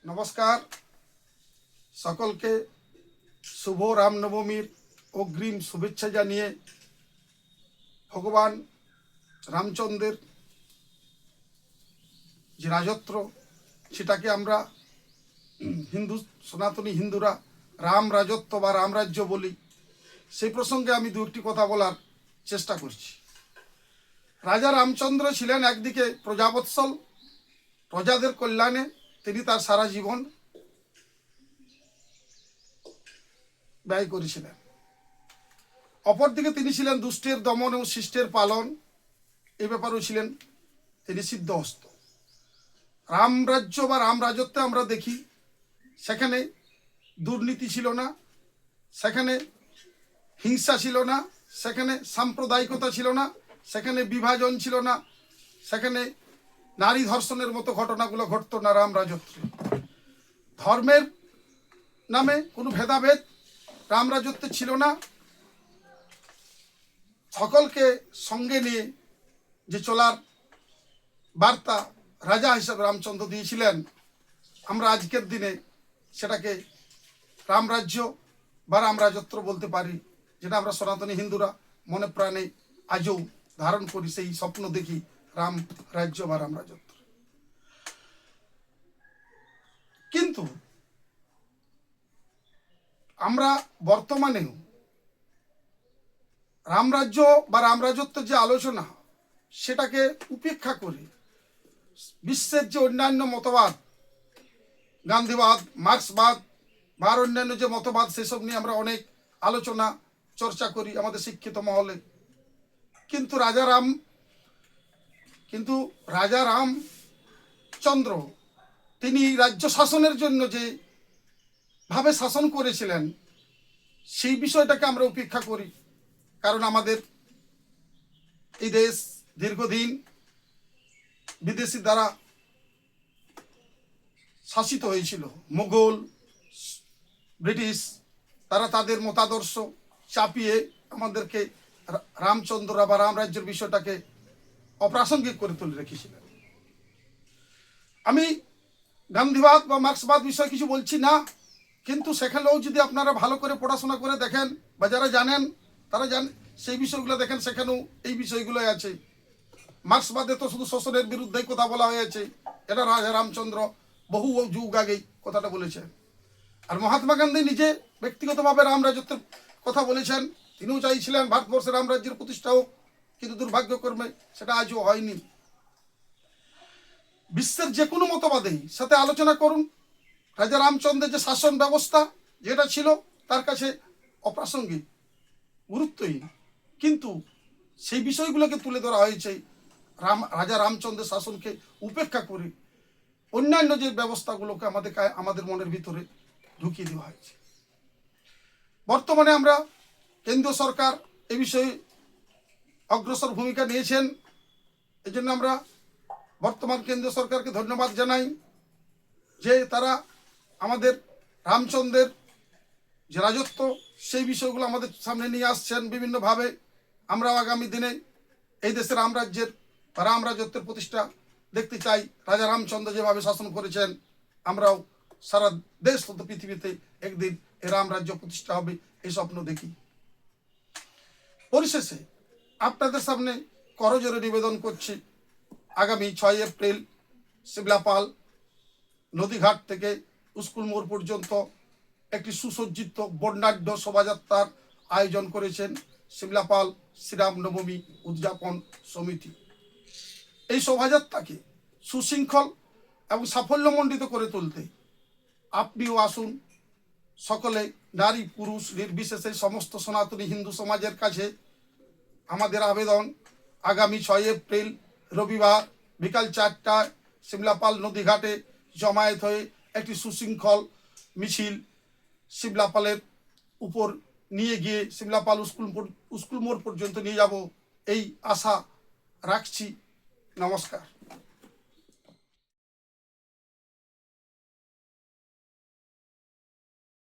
নমস্কার সকলকে শুভ রামনবমীর অগ্রিম শুভেচ্ছা জানিয়ে ভগবান রামচন্দ্রের যে রাজত্ব সেটাকে আমরা সনাতনী হিন্দুরা রাম রাজত্ব বা রামরাজ্য বলি। সেই প্রসঙ্গে আমি দু একটি কথা বলার চেষ্টা করছি। রাজা রামচন্দ্র ছিলেন একদিকে প্রজাবৎসল, প্রজাদের কল্যাণে তিনি তার সারা জীবন ব্যয় করেছিলেন। অপরদিকে তিনি ছিলেন দুষ্টের দমন এবং শিষ্টের পালন, এই ব্যাপারেও ছিলেন তিনি সিদ্ধহস্ত। রামরাজ্য বা রাম রাজত্বে আমরা দেখি সেখানে দুর্নীতি ছিল না, সেখানে হিংসা ছিল না, সেখানে সাম্প্রদায়িকতা ছিল না, সেখানে বিভাজন ছিল না, সেখানে নারী ধর্ষণের মতো ঘটনাগুলো ঘটতো না। রাম রাজত্বে ধর্মের নামে কোনো ভেদাভেদ রাম রাজত্বে ছিল না। সকলকে সঙ্গে নিয়ে যে চলার বার্তা রাজা হিসাবে রামচন্দ্র দিয়েছিলেন, আমরা আজকের দিনে সেটাকে রামরাজ্য বা রামরাজত্ব বলতে পারি, যেটা আমরা সনাতনী হিন্দুরা মনে প্রাণে আজও ধারণ করি, সেই স্বপ্ন দেখি রাম রাজ্য বা রামরাজত্ব। কিন্তু আমরা বর্তমানেও রামরাজ্য বা রামরাজত্বের যে আলোচনা সেটাকে উপেক্ষা করে বিশ্বের যে অন্যান্য মতবাদ, গান্ধীবাদ, মার্ক্সবাদ বা অন্যান্য যে মতবাদ, সেসব নিয়ে আমরা অনেক আলোচনা চর্চা করি আমাদের শিক্ষিত মহলে। কিন্তু রাজা রামচন্দ্র তিনি রাজ্য শাসনের জন্য যে ভাবে শাসন করেছিলেন সেই বিষয়টাকে আমরা উপেক্ষা করি। কারণ আমাদের এই দেশ দীর্ঘদিন বিদেশি দ্বারা শাসিত হয়েছিল। মুঘল, ব্রিটিশ, তারা তাদের মতাদর্শ চাপিয়ে আমাদেরকে রামচন্দ্র বা রামরাজ্যের বিষয়টাকে অপ্রাসঙ্গিক করে তুলে রেখেছিলেন। আমি গান্ধীবাদ বা মার্ক্সবাদ বিষয়ে কিছু বলছি না, কিন্তু সেখানেও যদি আপনারা ভালো করে পড়াশোনা করে দেখেন বা যারা জানেন তারা সেই বিষয়গুলো দেখেন, সেখানেও এই বিষয়গুলোই আছে। মার্ক্সবাদে তো শুধু শোষণের বিরুদ্ধে কথা বলা হয়েছে, এটা রাজা রামচন্দ্র বহু যুগ আগেই কথাটা বলেছেন। আর মহাত্মা গান্ধী নিজে ব্যক্তিগতভাবে রামরাজত্বের কথা বলেছেন, তিনিও চাইছিলেন ভারতবর্ষের রামরাজ্যের প্রতিষ্ঠা হোক, কিন্তু দুর্ভাগ্যক্রমে সেটা আজও হয়নি। বিশ্বের যে কোনো মতবাদেই সাথে আলোচনা করুন, রাজা রামচন্দ্রের যে শাসন ব্যবস্থা যেটা ছিল তার কাছে অপ্রাসঙ্গিক, গুরুত্বহীন, কিন্তু সেই বিষয়গুলোকে তুলে ধরা হয়েছে রাজা রামচন্দ্রের শাসনকে উপেক্ষা করে অন্যান্য যে ব্যবস্থাগুলোকে আমাদের মনের ভিতরে ঢুকিয়ে দেওয়া হয়েছে। বর্তমানে আমরা কেন্দ্রীয় সরকার এ বিষয়ে অগ্রসর ভূমিকা নিয়েছেন, এই জন্য আমরা বর্তমান কেন্দ্রীয় সরকারকে ধন্যবাদ জানাই যে তারা আমাদের রামচন্দ্রের যে রাজত্ব সেই বিষয়গুলো আমাদের সামনে নিয়ে আসছেন বিভিন্নভাবে। আমরাও আগামী দিনে এই দেশের রামরাজ্যের বা রামরাজত্বের প্রতিষ্ঠা দেখতে চাই। রাজা রামচন্দ্র যেভাবে শাসন করেছেন, আমরাও সারা দেশ তথা পৃথিবীতে একদিন এই রামরাজ্য প্রতিষ্ঠা হবে এই স্বপ্ন দেখি। পরিশেষে আপনাদের সামনে করজোরে নিবেদন করছি, আগামী 6 এপ্রিল শিমলাপাল নদীঘাট থেকে স্কুল মোড় পর্যন্ত একটি সুসজ্জিত বর্ণাঢ্য শোভাযাত্রার আয়োজন করেছেন শিমলাপাল শ্রীরামনবমী উদযাপন সমিতি। এই শোভাযাত্রাকে সুশৃঙ্খল এবং সাফল্যমণ্ডিত করে তুলতে আপনিও আসুন। সকলে, নারী পুরুষ নির্বিশেষে সমস্ত সনাতনী হিন্দু সমাজের কাছে আমাদের আবেদন, আগামী 6 এপ্রিল রবিবার বিকাল 4টায় শিমলাপাল নদীঘাটে জমায়েত হয়ে একটি সুশৃঙ্খল মিছিল শিমলাপালের উপর নিয়ে গিয়ে শিমলাপাল স্কুল মোড় পর্যন্ত নিয়ে যাব, এই আশা রাখছি। নমস্কার।